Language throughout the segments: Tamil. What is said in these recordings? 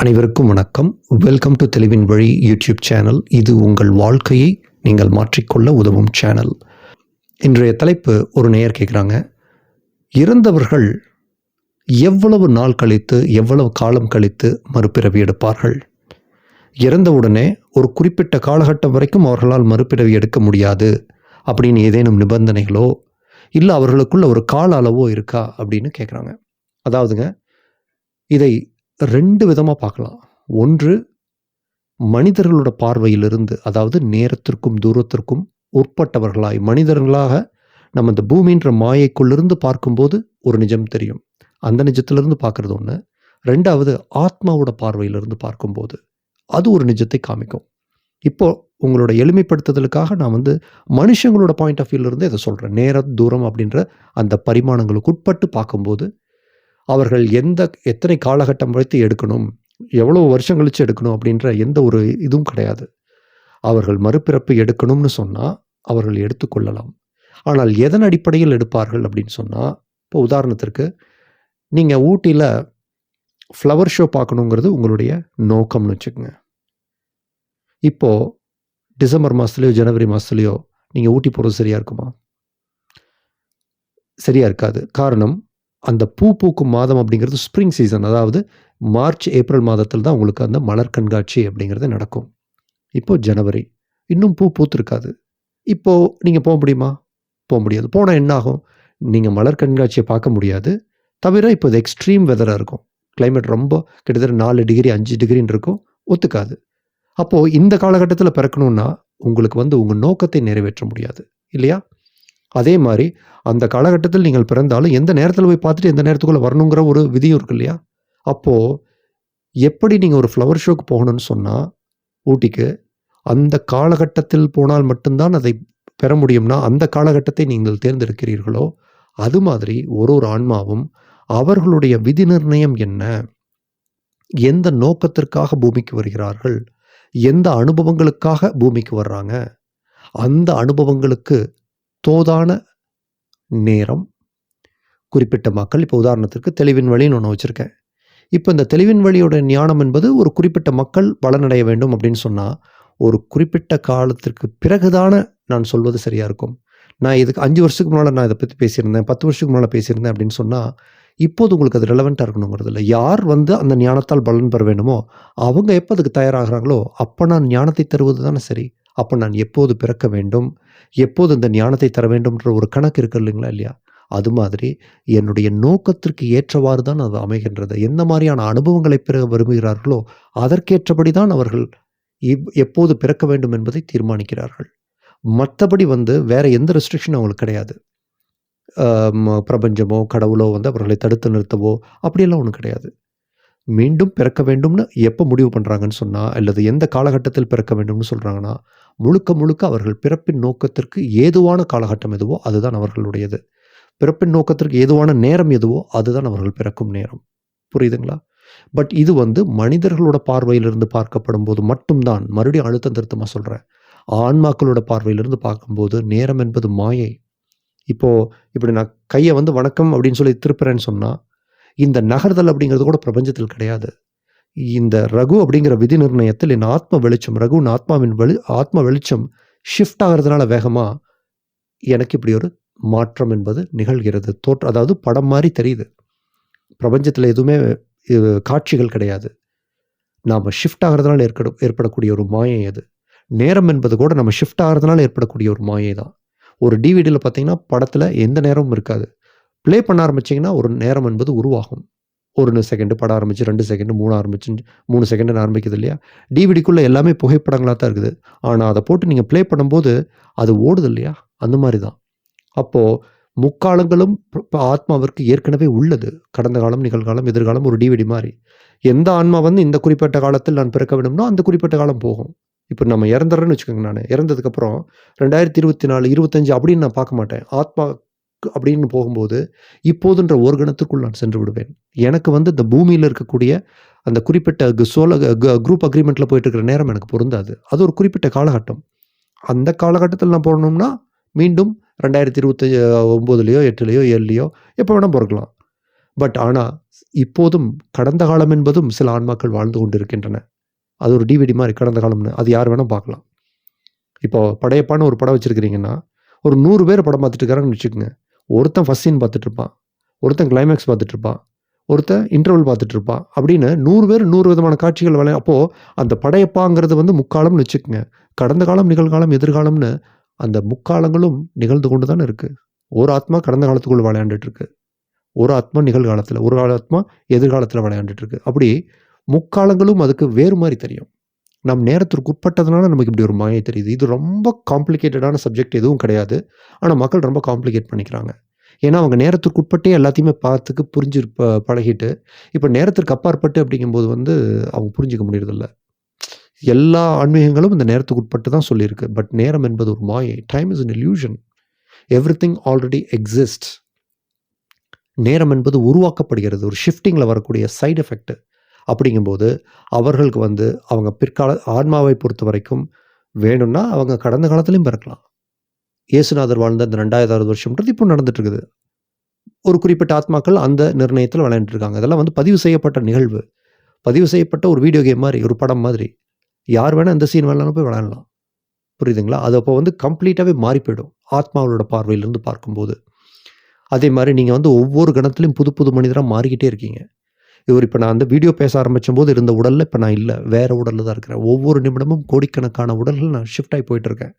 அனைவருக்கும் வணக்கம். வெல்கம் டு தெளிவின் வழி யூடியூப் சேனல். இது உங்கள் வாழ்க்கையை நீங்கள் மாற்றிக்கொள்ள உதவும் சேனல். இன்றைய தலைப்பு, ஒரு நேயர் கேட்குறாங்க, இறந்தவர்கள் எவ்வளவு நாள் கழித்து எவ்வளவு காலம் கழித்து மறுபிறவி எடுப்பார்கள்? இறந்தவுடனே ஒரு குறிப்பிட்ட காலகட்டம் வரைக்கும் அவர்களால் மறுபிறவி எடுக்க முடியாது அப்படின்னு ஏதேனும் நிபந்தனைகளோ இல்லை அவர்களுக்குள்ள ஒரு கால அளவோ இருக்கா அப்படின்னு கேட்குறாங்க. அதாவதுங்க, இதை ரெண்டு விதமாக பார்க்கலாம். ஒன்று, மனிதர்களோட பார்வையிலிருந்து, அதாவது நேரத்திற்கும் தூரத்திற்கும் உட்பட்டவர்களாய் மனிதர்களாக நம்ம இந்த பூமின்ற மாயைக்குள்ளிருந்து பார்க்கும்போது ஒரு நிஜம் தெரியும். அந்த நிஜத்திலிருந்து பார்க்குறது ஒன்று. ரெண்டாவது, ஆத்மாவோட பார்வையிலிருந்து பார்க்கும்போது அது ஒரு நிஜத்தை காமிக்கும். இப்போது உங்களோட எளிமைப்படுத்துதலுக்காக நான் மனுஷங்களோட பாயிண்ட் ஆஃப் வியூலேருந்து இதை சொல்கிறேன். நேர தூரம் அப்படின்ற அந்த பரிமாணங்களுக்கு உட்பட்டு பார்க்கும்போது அவர்கள் எத்தனை காலகட்டம் வைத்து எடுக்கணும், எவ்வளோ வருஷம் கழித்து எடுக்கணும் அப்படின்ற எந்த ஒரு இதுவும் கிடையாது. அவர்கள் மறுபிறப்பு எடுக்கணும்னு சொன்னால் அவர்கள் எடுத்துக்கொள்ளலாம். ஆனால் எதன் அடிப்படையில் எடுப்பார்கள் அப்படின்னு சொன்னால், இப்போ உதாரணத்திற்கு நீங்கள் ஊட்டியில் ஃப்ளவர் ஷோ பார்க்கணுங்கிறது உங்களுடைய நோக்கம்னு வச்சுக்கோங்க. இப்போது டிசம்பர் மாதத்துலையோ ஜனவரி மாதத்துலையோ நீங்கள் ஊட்டி போகிறது சரியாக இருக்குமா? சரியாக இருக்காது. காரணம், அந்த பூ பூக்கும் மாதம் அப்படிங்கிறது ஸ்ப்ரிங் சீசன். அதாவது மார்ச் ஏப்ரல் மாதத்தில் தான் உங்களுக்கு அந்த மலர் கண்காட்சி அப்படிங்கிறது நடக்கும். இப்போது ஜனவரி, இன்னும் பூ பூத்துருக்காது. இப்போது நீங்கள் போக முடியுமா? போக முடியாது. போனால் என்ன ஆகும்? நீங்கள் மலர் கண்காட்சியை பார்க்க முடியாது. தவிர இப்போ இது எக்ஸ்ட்ரீம் வெதராக இருக்கும். கிளைமேட் ரொம்ப கிட்டத்தட்ட 4 டிகிரி 5 டிகிரின்னு இருக்கும். ஒத்துக்காது. அப்போது இந்த காலகட்டத்தில் பிறக்கணுன்னா உங்களுக்கு உங்கள் நோக்கத்தை நிறைவேற்ற முடியாது இல்லையா? அதே மாதிரி அந்த காலகட்டத்தில் நீங்கள் பிறந்தாலும் எந்த நேரத்தில் போய் பார்த்துட்டு எந்த நேரத்துக்குள்ளே வரணுங்கிற ஒரு விதியும் இருக்கு இல்லையா? அப்போது எப்படி நீங்கள் ஒரு ஃப்ளவர் ஷோக்கு போகணும்னு சொன்னால் ஊட்டிக்கு அந்த காலகட்டத்தில் போனால் மட்டும்தான் அதை பெற முடியும்னா அந்த காலகட்டத்தை நீங்கள் தேர்ந்தெடுக்கிறீர்களோ, அது மாதிரி ஒரு ஆன்மாவும் அவர்களுடைய விதி நிர்ணயம் என்ன, எந்த நோக்கத்திற்காக பூமிக்கு வருகிறார்கள், எந்த அனுபவங்களுக்காக பூமிக்கு வர்றாங்க, அந்த அனுபவங்களுக்கு தோதான நேரம், குறிப்பிட்ட மக்கள். இப்போ உதாரணத்திற்கு தெளிவின் வழின்னு ஒன்று வச்சுருக்கேன். இப்போ இந்த தெளிவின் வழியோட ஞானம் என்பது ஒரு குறிப்பிட்ட மக்கள் பலனடைய வேண்டும் அப்படின்னு சொன்னால் ஒரு குறிப்பிட்ட காலத்திற்கு பிறகுதான நான் சொல்வது சரியாக இருக்கும். நான் இதுக்கு 5 வருஷத்துக்கு முன்னால் நான் இதை பற்றி பேசியிருந்தேன், 10 வருஷத்துக்கு முன்னால் பேசியிருந்தேன் அப்படின்னு சொன்னால் இப்போது உங்களுக்கு அது ரெலவெண்ட்டாக இருக்கணுங்கிறது இல்லை. யார் அந்த ஞானத்தால் பலன் பெற வேண்டுமோ அவங்க எப்போ அதுக்கு தயாராகிறாங்களோ அப்போ நான் ஞானத்தை தருவது தானே சரி. அப்போ நான் எப்போது பிறக்க வேண்டும், எப்போது இந்த ஞானத்தை தர வேண்டும்ன்ற ஒரு கணக்கு இருக்கு இல்லைங்களா? இல்லையா? அது மாதிரி என்னுடைய நோக்கத்திற்கு ஏற்றவாறு தான் அது அமைகின்றது. எந்த மாதிரியான அனுபவங்களை பெற விரும்புகிறார்களோ அதற்கேற்றபடி தான் அவர்கள் எப்போது பிறக்க வேண்டும் என்பதை தீர்மானிக்கிறார்கள். மற்றபடி வேற எந்த ரெஸ்ட்ரிக்ஷனும் அவங்களுக்கு கிடையாது. பிரபஞ்சமோ கடவுளோ அவர்களை தடுத்து நிறுத்தவோ அப்படியெல்லாம் ஒன்றும் கிடையாது. மீண்டும் பிறக்க வேண்டும்னு எப்போ முடிவு பண்ணுறாங்கன்னு சொன்னால், அல்லது எந்த காலகட்டத்தில் பிறக்க வேண்டும்னு சொல்கிறாங்கன்னா, முழுக்க முழுக்க அவர்கள் பிறப்பின் நோக்கத்திற்கு ஏதுவான காலகட்டம் எதுவோ அதுதான் அவர்களுடையது. பிறப்பின் நோக்கத்திற்கு ஏதுவான நேரம் எதுவோ அதுதான் அவர்கள் பிறக்கும் நேரம். புரியுதுங்களா? பட் இது மனிதர்களோட பார்வையிலிருந்து பார்க்கப்படும் போது மட்டும்தான், மறுபடியும் அழுத்தம் திருத்தமாக சொல்கிறேன், ஆன்மாக்களோட பார்வையிலிருந்து பார்க்கும்போது நேரம் என்பது மாயை. இப்படி நான் கையை வணக்கம் அப்படின்னு சொல்லி திருப்புறேன்னு சொன்னால் இந்த நகர்தல் அப்படிங்கிறது கூட பிரபஞ்சத்தில் கிடையாது. இந்த ரகு அப்படிங்கிற விதி நிர்ணயத்தில் என் ஆத்ம வெளிச்சம், ரகுவின் ஆத்ம வெளிச்சம் ஷிஃப்ட் ஆகிறதுனால வேகமாக எனக்கு இப்படி ஒரு மாற்றம் என்பது நிகழ்கிறது. அதாவது படம் மாதிரி தெரியுது. பிரபஞ்சத்தில் எதுவுமே காட்சிகள் கிடையாது. நாம் ஷிஃப்ட் ஆகிறதுனால ஏற்படக்கூடிய ஒரு மாயை அது. நேரம் என்பது கூட நம்ம ஷிஃப்ட் ஆகிறதுனால ஏற்படக்கூடிய ஒரு மாயை தான். ஒரு டிவிடியில் பார்த்தீங்கன்னா படத்தில் எந்த நேரமும் இருக்காது. ப்ளே பண்ண ஆரம்பிச்சிங்கன்னா ஒரு நேரம் என்பது உருவாகும். 1 செகண்டு படம் ஆரம்பிச்சு 2 செகண்டு 3 ஆரம்பிச்சு 3 செகண்டுன்னு ஆரம்பிக்குது இல்லையா? டிவிடிக்குள்ளே எல்லாமே புகைப்படங்களாக தான் இருக்குது. ஆனால் அதை போட்டு நீங்கள் ப்ளே பண்ணும்போது அது ஓடுது இல்லையா? அந்த மாதிரி தான். அப்போது முக்காலங்களும் ஆத்மாவிற்கு ஏற்கனவே உள்ளது. கடந்த காலம், நிகழ்காலம், எதிர்காலம் ஒரு டிவிடி மாதிரி. எந்த ஆன்மா இந்த குறிப்பிட்ட காலத்தில் நான் பிறக்க வேண்டும்னா அந்த குறிப்பிட்ட காலம் போகும். இப்போ நம்ம இறந்துடுறேன்னு வச்சுக்கோங்க. நான் இறந்ததுக்கப்புறம் 2024 25 அப்படின்னு நான் பார்க்க மாட்டேன். ஆத்மா அப்படின்னு போகும்போது இப்போதுன்ற ஒரு கணத்துக்குள் நான் சென்று விடுவேன். எனக்கு இந்த பூமியில் இருக்கக்கூடிய அந்த குறிப்பிட்ட குரூப் அக்ரிமெண்ட்டில் போயிட்டு இருக்கிற நேரம் எனக்கு பொருந்தாது. அது ஒரு குறிப்பிட்ட காலகட்டம். அந்த காலகட்டத்தில் நான் போகணும்னா மீண்டும் 2029 8லயோ 7லயோ எப்போ வேணால் பிறக்கலாம். பட் ஆனா, இப்போதும் கடந்த காலம் என்பதும் சில ஆன்மாக்கள் வாழ்ந்து கொண்டிருக்கின்றன. அது ஒரு டிவிடி மாரி கடந்த காலம்னு. அது யார் வேணா பார்க்கலாம். இப்போ படையப்பான்னு ஒரு படம் வச்சிருக்கிறீங்கன்னா, ஒரு 100 பேர் படம் பார்த்துட்டு இருக்காங்கன்னு வச்சுக்கங்க. ஒருத்தன் ஃபர்ஸ்ட் சீன் பார்த்துட்டு இருப்பான். ஒருத்தன் கிளைமாக்ஸ் பார்த்துட்டு இருப்பான். ஒருத்தன் இன்டர்வல் பார்த்துட்டு இருப்பான். அப்படின்னு 100 பேர் 100 விதமான காட்சிகள் அப்போ அந்த படையப்பாங்கிறது வந்து முக்காலம்னு வச்சுக்கங்க. கடந்த காலம், நிகழ்காலம், எதிர்காலம்னு அந்த முக்காலங்களும் நிகழ்ந்து கொண்டு தானே இருக்கு. ஒரு ஆத்மா கடந்த காலத்துக்குள்ள விளையாண்டுட்டு இருக்கு. ஒரு ஆத்மா நிகழ்காலத்துல, ஒரு ஆத்மா எதிர்காலத்துல விளையாண்டுட்டு இருக்கு. அப்படி முக்காலங்களும் அதுக்கு வேறு மாரி தெரியும். நம் நேரத்திற்கு உட்பட்டதுனால நமக்கு இப்படி ஒரு மாயை தெரியுது. இது ரொம்ப காம்ப்ளிகேட்டடான சப்ஜெக்ட் எதுவும் கிடையாது. ஆனா மக்கள் ரொம்ப காம்ப்ளிகேட் பண்ணிக்கிறாங்க. ஏன்னா அவங்க நேரத்திற்கு உட்பட்டே எல்லாத்தையுமே பார்த்துக்கு புரிஞ்சு பழகிட்டு, இப்ப நேரத்திற்கு அப்பாற்பட்டு அப்படிங்கும்போது வந்து அவங்க புரிஞ்சுக்க முடியறதில்ல. எல்லா ஆன்மீகங்களும் இந்த நேரத்துக்கு உட்பட்டு தான் சொல்லியிருக்கு. பட் நேரம் என்பது ஒரு மாயை. Time is an illusion. Everything already exists. நேரம் என்பது உருவாக்கப்படுகிறது. ஒரு ஷிஃப்டிங்கில வரக்கூடிய சைட் எஃபெக்ட். அப்படிங்கும்போது அவர்களுக்கு வந்து அவங்க பிற்கால ஆன்மாவை பொறுத்தவரைக்கும் வேணும்னா அவங்க கடந்த காலத்திலயும் பிறக்கலாம். இயேசுநாதர் வாழ்ந்த அந்த 2000 வருஷம்ன்றது இப்போ நடந்துட்டு இருக்குது. ஒரு குறிப்பிட்ட ஆத்மாக்கள் அந்த நிர்ணயத்தில் விளையாண்டுட்டு இருக்காங்க. இதெல்லாம் வந்து பதிவு செய்யப்பட்ட நிகழ்வு. பதிவு செய்யப்பட்ட ஒரு வீடியோ கேம் மாரி, ஒரு படம் மாதிரி. யார் வேணா எந்த சீன் வேணாலும் போய் விளையாடலாம். புரியுதுங்களா? அது அப்போ வந்து கம்ப்ளீட்டாவே மாறி போயிடும். ஆத்மாவோட பார்வையிலிருந்து பார்க்கும்போது. அதே மாரி நீங்க வந்து ஒவ்வொரு கணத்திலும் புது புது மனிதரா மாறிக்கிட்டே இருக்கீங்க. இப்ப நான் அந்த வீடியோ பேச ஆரம்பிச்சம்போது இருந்த உடல்ல இப்ப நான் இல்ல. வேற உடல்ல தான் இருக்கிறேன். ஒவ்வொரு நிமிடமும் கோடிக்கணக்கான உடல்கள் நான் ஷிஃப்ட் ஆயி போயிட்டு இருக்கேன்.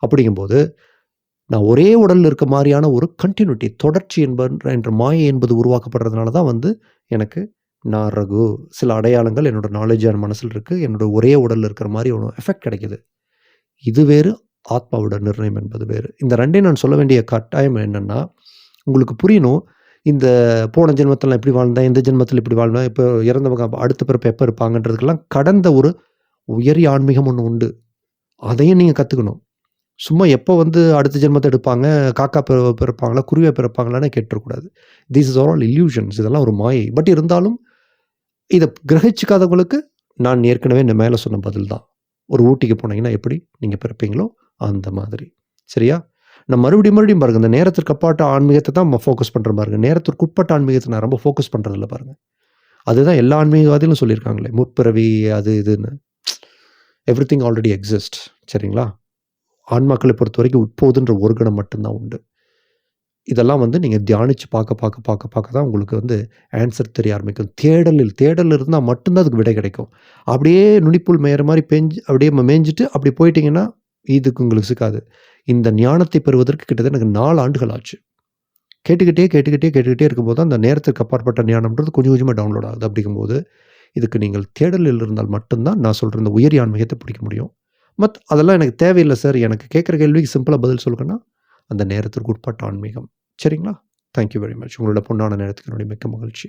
அப்படிங்கும்போது, நான் ஒரே உடல்ல இருக்க மாரியான ஒரு கன்டினியூட்டி, தொடர்ச்சி என்ற மாயை என்பது உருவாக்கப்படுறதுனால தான் வந்து எனக்கு நான் ரகு, சில அடையாளங்கள் என்னோட நாலேட்ஜான மனசுல இருக்கு. என்னோட ஒரே உடல்ல இருக்கிற மாரி ஒரு எஃபெக்ட் கிடைக்குது. இது வேறு, ஆத்மாவோட நிர்ணயம் என்பது வேறு. இந்த 2யும் நான் சொல்ல வேண்டிய கட்டாயம் என்னன்னா, உங்களுக்கு புரியணும். இந்த போன ஜென்மத்தில நான் இப்படி வாழ்ந்தேன், இந்த ஜென்மத்தில இப்படி வாழ்ந்தேன். இப்போ இறந்தவங்க அடுத்த பிறப்பு எப்ப இருப்பாங்கன்றதுக்கெல்லாம் கடந்த ஒரு உயரிய ஆன்மீகம் ஒண்ணு உண்டு. அதையும் நீங்க கத்துக்கணும். சும்மா எப்போ வந்து அடுத்த ஜென்மத்த எடுப்பாங்க, காக்கா பிறப்பாங்களா, குருவியா பிறப்பாங்களான்னு கேட்டுறக்கூடாது. This is all illusions. இதெல்லாம் ஒரு மாயை. பட் இருந்தாலும் இத கிரகிச்சுக்காதவங்களுக்கு நான் ஏற்கனவே இந்த மேல சொன்ன பதில் தான். ஒரு ஊட்டிக்கு போனீங்கன்னா எப்படி நீங்க பிறப்பீங்களோ அந்த மாதிரி. சரியா? நான் மறுபடியும் பாருங்க. இந்த நேரத்திற்கு அப்பாட்ட ஆன்மீகத்த தான் ஃபோக்கஸ் பண்றேன் பாருங்க. நேரத்திற்கு உட்பட்ட ஆன்மீகத்த நான் ரொம்ப ஃபோக்கஸ் பண்றதில்ல பாருங்க. அதுதான் எல்லா ஆன்மீகவாதிகளும் சொல்லியிருக்காங்களே. முற்பிறவி அது இதுன்னு. Everything already exist. சரிங்களா? ஆன்மாக்களை பொறுத்தவரைக்கும் இப்போதுன்ற ஒரு கணம் மட்டும் தான் உண்டு. இதெல்லாம் வந்து நீங்க தியானிச்சு பார்க்க தான் உங்களுக்கு வந்து ஆன்சர் தெரிய ஆரம்பிக்கும். தேடல் இருந்தா மட்டும் தான் அதுக்கு விடை கிடைக்கும். அப்படியே நுனிப்புல் மேயிற மாரி அப்படியே மேய்ஞ்சுட்டு அப்படி போயிட்டீங்கன்னா, இதுக்கு உங்களுக்கு சிக்காது. இந்த ஞானத்தை பெறுவதற்கு கிட்டத்தட்ட எனக்கு 4 ஆண்டுகள் ஆச்சு. கேட்டுக்கிட்டே இருக்கும்போது தான் அந்த நேரத்திற்கு அப்பாற்பட்ட ஞானம்ன்றது கொஞ்சம் கொஞ்சமா டவுன்லோட் ஆகுது. அப்படிங்கும்போது, இதுக்கு நீங்கள் தேடலில் இருந்தால் மட்டும் தான் நான் சொல்ற இந்த உயரிய ஆன்மீகத்த பிடிக்க முடியும். அதெல்லாம் எனக்கு தேவையில்ல சார். எனக்கு கேட்கிற கேள்விக்கு சிம்பிளா பதில் சொல்லுங்கன்னா, அந்த நேரத்திற்கு உட்பட்ட ஆன்மீகம். சரிங்களா? Thank you very much. உங்களோட பொன்னான நேரத்துக்கு என்னுடைய மிக்க மகிழ்ச்சி.